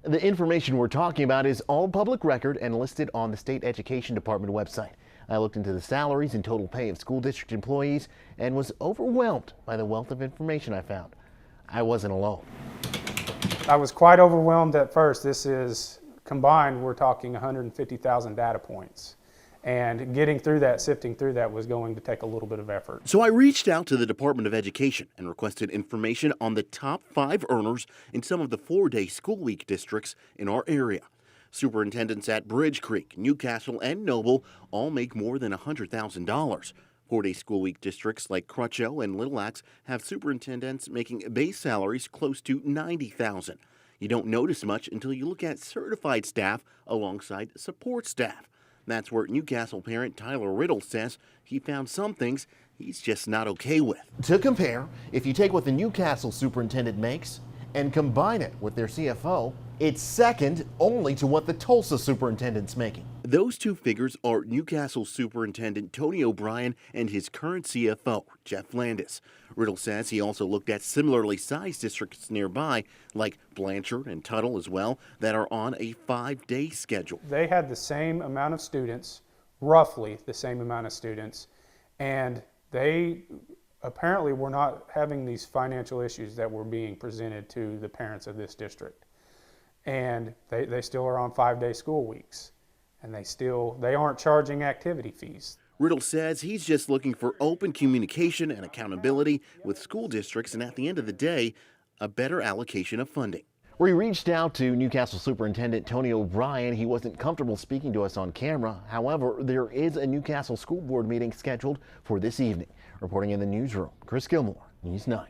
The information we're talking about is all public record and listed on the State Education Department website. I looked into the salaries and total pay of school district employees and was overwhelmed by the wealth of information I found. I wasn't alone. I was quite overwhelmed at first. This is combined, we're talking 150,000 data points. And getting through that, sifting through that was going to take a little bit of effort. So I reached out to the Department of Education and requested information on the top 5 earners in some of the 4-day school week districts in our area. Superintendents at Bridge Creek, Newcastle, and Noble all make more than $100,000. 4-day school week districts like Crutcho and Little Axe have superintendents making base salaries close to $90,000. You don't notice much until you look at certified staff alongside support staff. That's where Newcastle parent Tyler Riddle says he found some things he's just not okay with. To compare, if you take what the Newcastle superintendent makes and combine it with their CFO, it's second only to what the Tulsa superintendent's making. Those two figures are Newcastle Superintendent Tony O'Brien and his current CFO, Jeff Landis. Riddle says he also looked at similarly sized districts nearby, like Blanchard and Tuttle as well, that are on a 5-day schedule. They had the same amount of students, roughly the same amount of students, and they apparently were not having these financial issues that were being presented to the parents of this district. And they still are on 5-day school weeks, and they aren't charging activity fees. Riddle says he's just looking for open communication and accountability with school districts, and at the end of the day, a better allocation of funding. We reached out to Newcastle Superintendent Tony O'Brien. He wasn't comfortable speaking to us on camera. However, there is a Newcastle School Board meeting scheduled for this evening. Reporting in the newsroom, Chris Gilmore, News 9.